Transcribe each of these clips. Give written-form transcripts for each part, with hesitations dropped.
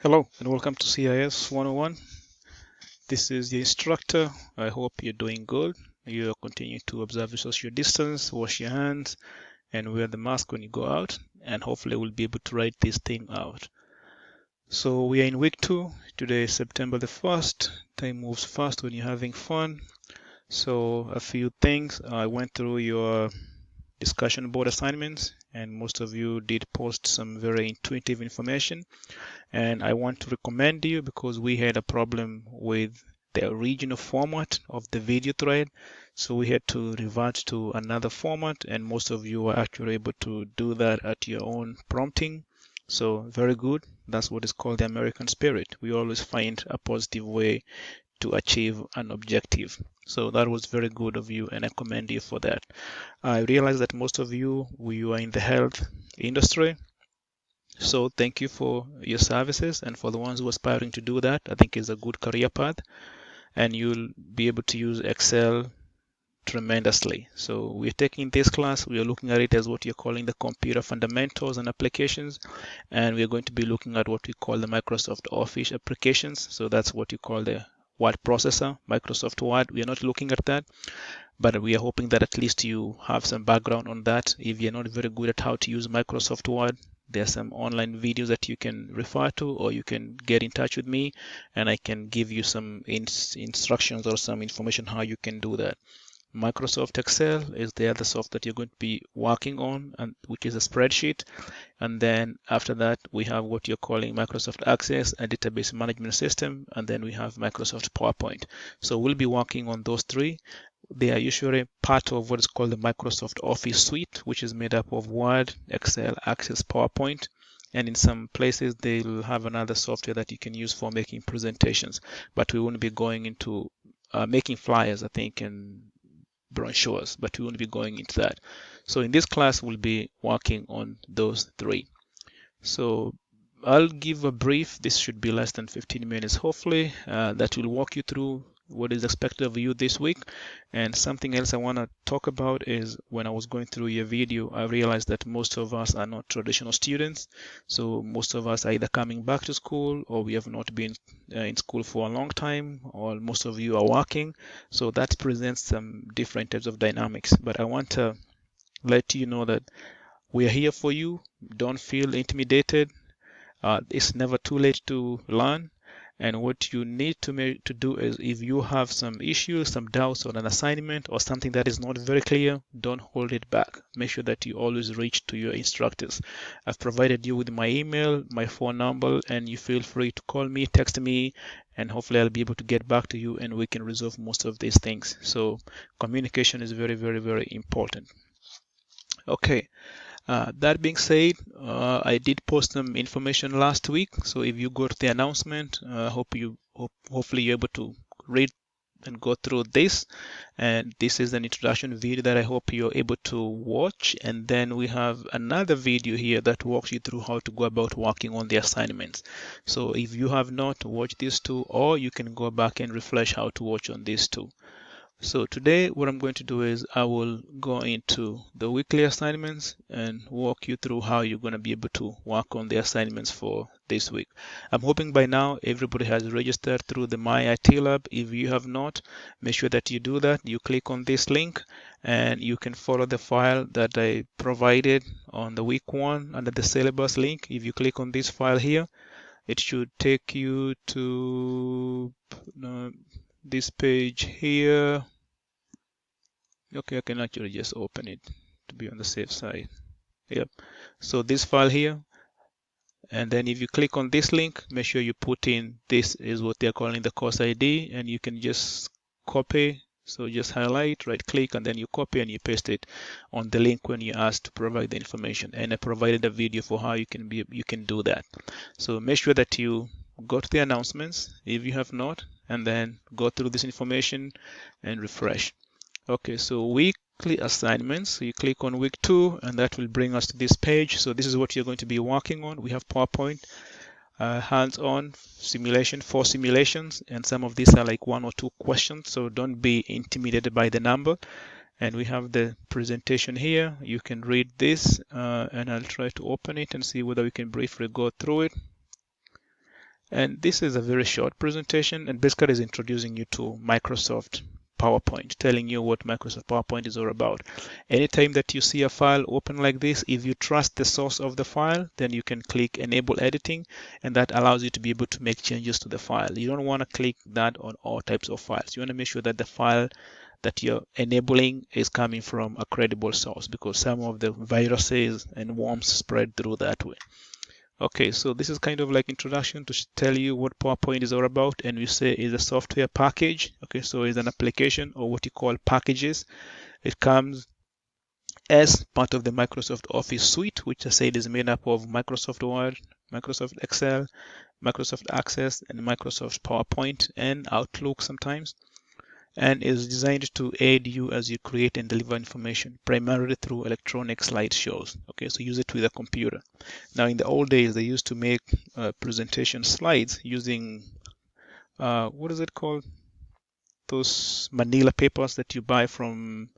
Hello and welcome to CIS 101. This is the instructor. I hope you're doing good. You are continuing to observe your social distance, wash your hands, and wear the mask when you go out. And hopefully, we'll be able to write this thing out. So, we are in week 2. Today is September the 1st. Time moves fast when you're having fun. So, a few things. I went through your discussion board assignments, and most of you did post some very intuitive information. And I want to recommend you because we had a problem with the original format of the video thread. So we had to revert to another format, and most of you were actually able to do that at your own prompting. So very good. That's what is called the American spirit. We always find a positive way to achieve an objective. So that was very good of you, and I commend you for that. I realize that most of you are in the health industry. So thank you for your services, and for the ones who are aspiring to do that, I think is a good career path, and you'll be able to use Excel tremendously. So we're taking this class, we are looking at it as what you're calling the computer fundamentals and applications, and we're going to be looking at what we call the Microsoft Office applications. So that's what you call the word processor, Microsoft Word. We are not looking at that, but we are hoping that at least you have some background on that. If you're not very good at how to use Microsoft Word, there are some online videos that you can refer to, or you can get in touch with me and I can give you some instructions or some information how you can do that. Microsoft Excel is the other software that you're going to be working on, and which is a spreadsheet. And then after that, we have what you're calling Microsoft Access, a database management system, and then we have Microsoft PowerPoint. So we'll be working on those three. They are usually part of what is called the Microsoft Office suite, which is made up of Word, Excel, Access, PowerPoint. And in some places, they'll have another software that you can use for making presentations. But we won't be going into making flyers, I think, and brochures, but we won't be going into that. So in this class, we'll be working on those three. So I'll give a brief. This should be less than 15 minutes, hopefully, that will walk you through what is expected of you this week. And something else I want to talk about is when I was going through your video, I realized that most of us are not traditional students. So most of us are either coming back to school, or we have not been in school for a long time, or most of you are working. So that presents some different types of dynamics. But I want to let you know that we are here for you. Don't feel intimidated. It's never too late to learn. And what you need to do is, if you have some issues, some doubts on an assignment or something that is not very clear, don't hold it back. Make sure that you always reach to your instructors. I've provided you with my email, my phone number, and you feel free to call me, text me, and hopefully I'll be able to get back to you and we can resolve most of these things. So communication is very, very, very important. Okay. That being said, I did post some information last week. So if you go to the announcement, hopefully you're able to read and go through this. And this is an introduction video that I hope you're able to watch. And then we have another video here that walks you through how to go about working on the assignments. So if you have not watched these two, or you can go back and refresh how to watch on these two. So today what I'm going to do is I will go into the weekly assignments and walk you through how you're going to be able to work on the assignments for this week. I'm hoping by now everybody has registered through the My IT Lab. If you have not, make sure that you do that. You click on this link and you can follow the file that I provided on the week 1 under the syllabus link. If you click on this file here, it should take you to this page here. Okay, I can actually just open it to be on the safe side. Yep. So this file here, and then if you click on this link, make sure you put in, this is what they're calling the course ID, and you can just copy. So just highlight, right click, and then you copy and you paste it on the link when you asked to provide the information. And I provided a video for how you can do that. So make sure that you go to the announcements if you have not, and then go through this information and refresh. Okay, so weekly assignments. So you click on week 2 and that will bring us to this page. So this is what you're going to be working on. We have PowerPoint, hands-on simulation, 4 simulations, and some of these are like 1 or 2 questions. So don't be intimidated by the number. And we have the presentation here. You can read this and I'll try to open it and see whether we can briefly go through it. And this is a very short presentation, and basically is introducing you to Microsoft PowerPoint, telling you what Microsoft PowerPoint is all about. Anytime that you see a file open like this, if you trust the source of the file, then you can click Enable Editing, and that allows you to be able to make changes to the file. You don't want to click that on all types of files. You want to make sure that the file that you're enabling is coming from a credible source, because some of the viruses and worms spread through that way. Okay, so this is kind of like introduction to tell you what PowerPoint is all about, and we say is a software package. Okay, so it's an application or what you call packages. It comes as part of the Microsoft Office suite, which I said is made up of Microsoft Word, Microsoft Excel, Microsoft Access, and Microsoft PowerPoint and Outlook sometimes, and is designed to aid you as you create and deliver information, primarily through electronic slideshows. Okay, so use it with a computer. Now, in the old days, they used to make presentation slides using what is it called? Those manila papers that you buy from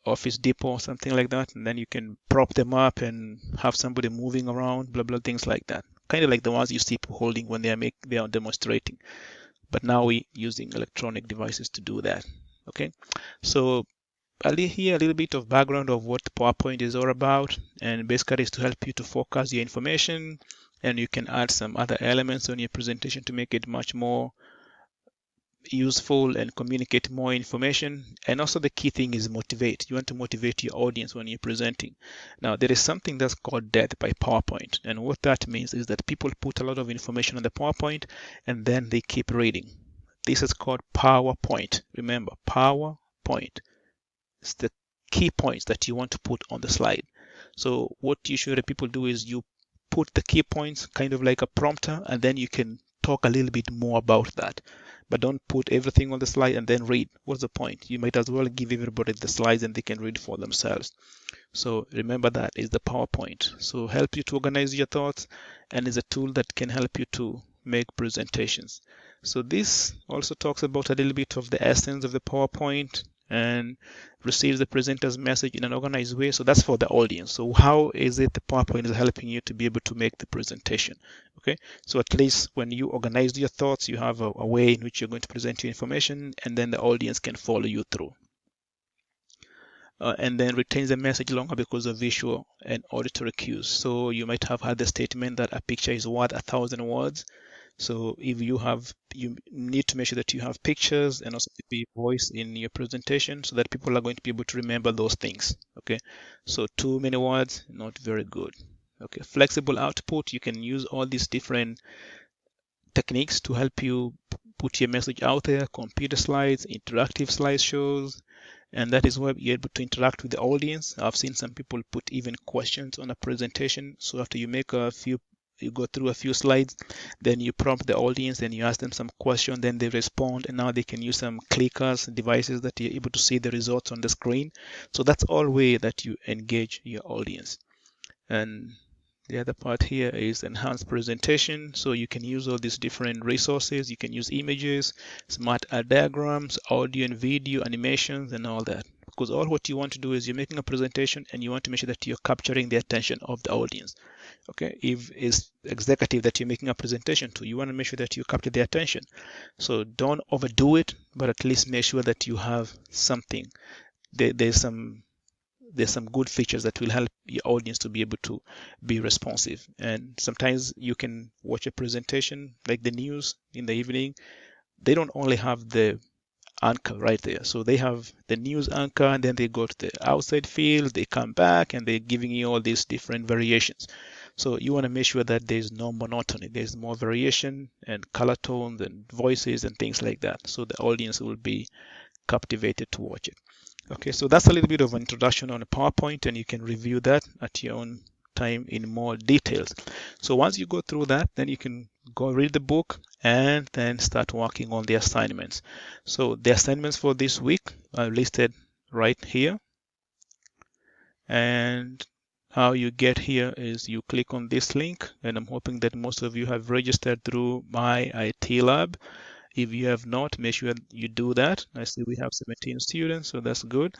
Office Depot or something like that, and then you can prop them up and have somebody moving around, blah blah, things like that. Kind of like the ones you see people holding when they are demonstrating. But now we're using electronic devices to do that. Okay, so I'll here a little bit of background of what PowerPoint is all about, and basically is to help you to focus your information, and you can add some other elements on your presentation to make it much more useful and communicate more information. And also the key thing is motivate. You want to motivate your audience when you're presenting. Now, there is something that's called death by PowerPoint, and what that means is that people put a lot of information on the PowerPoint and then they keep reading. This is called PowerPoint. Remember, PowerPoint. It's the key points that you want to put on the slide. So what usually people do is you put the key points kind of like a prompter, and then you can talk a little bit more about that. But don't put everything on the slide and then read. What's the point? You might as well give everybody the slides and they can read for themselves. So remember that is the PowerPoint. So help you to organize your thoughts, and is a tool that can help you to make presentations. So this also talks about a little bit of the essence of the PowerPoint and receives the presenter's message in an organized way. So that's for the audience. So how is it the PowerPoint is helping you to be able to make the presentation? Okay, so at least when you organize your thoughts, you have a way in which you're going to present your information, and then the audience can follow you through. And then retains the message longer because of visual and auditory cues. So you might have had the statement that a picture is worth 1,000 words. So if you need to make sure that you have pictures and also be voice in your presentation so that people are going to be able to remember those things. Okay, so too many words, not very good. Okay, flexible output, you can use all these different techniques to help you put your message out there, computer slides, interactive slideshows, and that is where you're able to interact with the audience. I've seen some people put even questions on a presentation. So after you go through a few slides, then you prompt the audience and you ask them some question, then they respond, and now they can use some clickers, devices that you're able to see the results on the screen. So that's all way that you engage your audience. And the other part here is enhanced presentation. So you can use all these different resources. You can use images, smart diagrams, audio and video, animations, and all that. Because all what you want to do is you're making a presentation and you want to make sure that you're capturing the attention of the audience. Okay, if it's executive that you're making a presentation to, you want to make sure that you capture their attention. So don't overdo it, but at least make sure that you have something. There's some good features that will help your audience to be able to be responsive. And sometimes you can watch a presentation like the news in the evening. They don't only have the anchor right there. So they have the news anchor, and then they go to the outside field, they come back, and they're giving you all these different variations. So you want to make sure that there's no monotony. There's more variation and color tones and voices and things like that. So the audience will be captivated to watch it. Okay, so that's a little bit of an introduction on a PowerPoint, and you can review that at your own time in more details. So once you go through that, then you can go read the book and then start working on the assignments. So the assignments for this week are listed right here. And how you get here is you click on this link, and I'm hoping that most of you have registered through My IT Lab. If you have not, make sure you do that. I see we have 17 students, so that's good.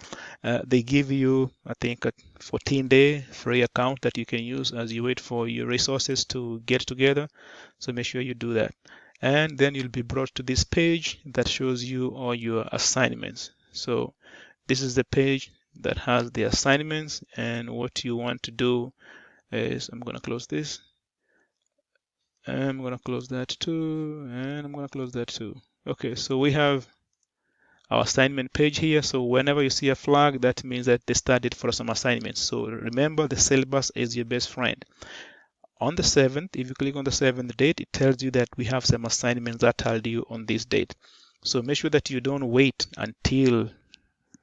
They give you, I think, a 14-day free account that you can use as you wait for your resources to get together. So make sure you do that. And then you'll be brought to this page that shows you all your assignments. So this is the page that has the assignments, and what you want to do is, I'm going to close this. I'm going to close that too, and I'm going to close that too. Okay, so we have our assignment page here. So whenever you see a flag, that means that they started for some assignments. So remember, the syllabus is your best friend. On the 7th, if you click on the 7th date, it tells you that we have some assignments that are due on this date. So make sure that you don't wait until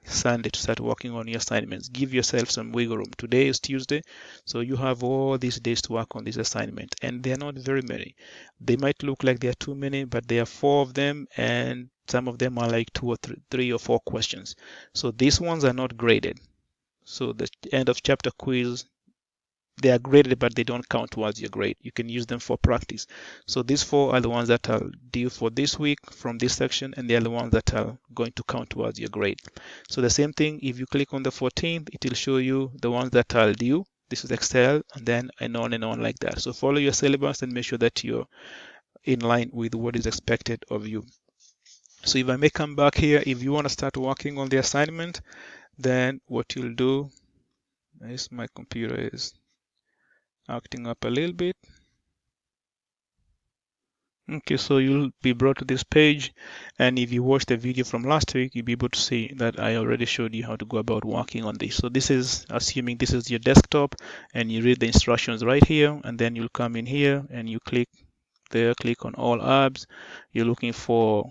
Sunday to start working on your assignments. Give yourself some wiggle room. Today is Tuesday, so you have all these days to work on this assignment, and they're not very many. They might look like they're too many, but there are 4 of them, and some of them are like 2 or 3 or 4 questions. So these ones are not graded. So the end of chapter quiz, they are graded, but they don't count towards your grade. You can use them for practice. So these 4 are the ones that are due for this week from this section, and they are the ones that are going to count towards your grade. So the same thing, if you click on the 14th, it will show you the ones that are due. This is Excel, and then and on like that. So follow your syllabus and make sure that you're in line with what is expected of you. So if I may come back here, if you want to start working on the assignment, then what you'll do is, my computer is acting up a little bit. Okay, so you'll be brought to this page, and if you watch the video from last week, you'll be able to see that I already showed you how to go about working on this. So this is assuming this is your desktop, and you read the instructions right here, and then you'll come in here and you click there, click on all apps. You're looking for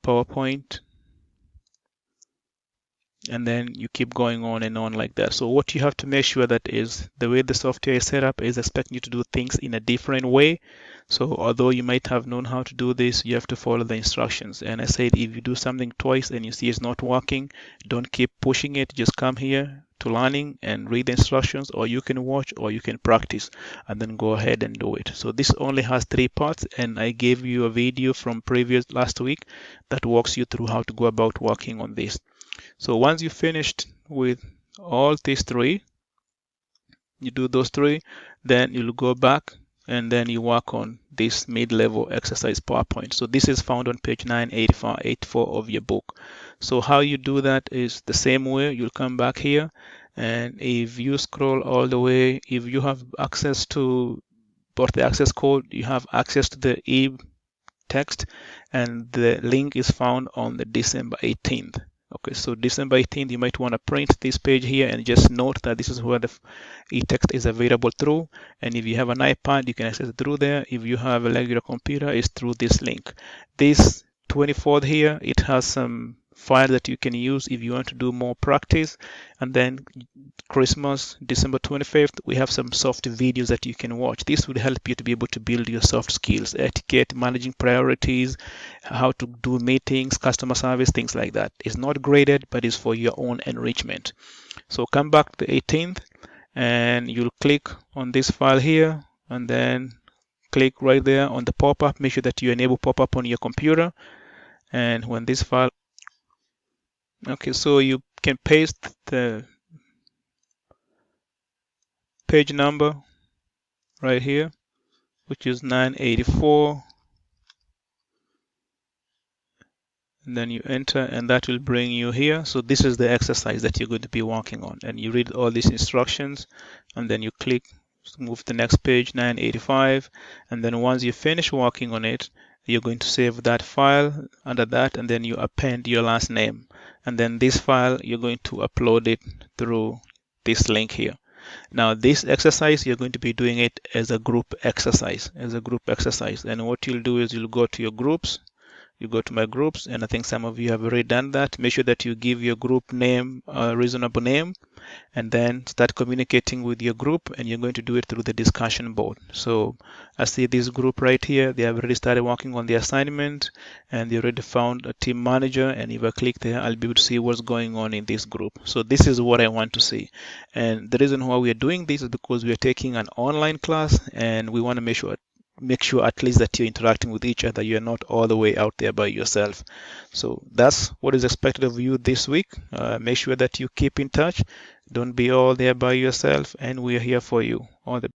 PowerPoint, and then you keep going on and on like that. So what you have to make sure that is the way the software is set up is expecting you to do things in a different way. So although you might have known how to do this, you have to follow the instructions. And I said, if you do something twice and you see it's not working, don't keep pushing it. Just come here to learning and read the instructions, or you can watch or you can practice and then go ahead and do it. So this only has 3 parts, and I gave you a video from last week that walks you through how to go about working on this. So once you finished with all these 3, you do those 3, then you'll go back and then you work on this mid-level exercise PowerPoint. So this is found on page 984 of your book. So how you do that is the same way. You'll come back here, and if you scroll all the way, if you have access to both the access code, you have access to the e-text, and the link is found on the December 18th. Okay, so December 18th, you might want to print this page here and just note that this is where the e-text is available through. And if you have an iPad, you can access it through there. If you have a regular computer, it's through this link. This 24th here, it has some file that you can use if you want to do more practice. And then Christmas, December 25th, we have some soft videos that you can watch. This would help you to be able to build your soft skills, etiquette, managing priorities, how to do meetings, customer service, things like that. It's not graded, but it's for your own enrichment. So come back to the 18th, and you'll click on this file here, and then click right there on the pop-up. Make sure that you enable pop-up on your computer. And when this file, okay, so you can paste the page number right here, which is 984, and then you enter, and that will bring you here. So this is the exercise that you're going to be working on, and you read all these instructions, and then you click move to the next page, 985, and then once you finish working on it, you're going to save that file under that, and then you append your last name, and then this file you're going to upload it through this link here. Now this exercise, you're going to be doing it as a group exercise, and what you'll do is you'll go to your groups, you go to my groups, and I think some of you have already done that. Make sure that you give your group name a reasonable name, and then start communicating with your group, and you're going to do it through the discussion board. So I see this group right here, they have already started working on the assignment, and they already found a team manager, and if I click there, I'll be able to see what's going on in this group. So this is what I want to see, and the reason why we are doing this is because we are taking an online class, and we want to make sure make sure at least that you're interacting with each other. You're not all the way out there by yourself. So that's what is expected of you this week. Make sure that you keep in touch. Don't be all there by yourself, and we're here for you. All the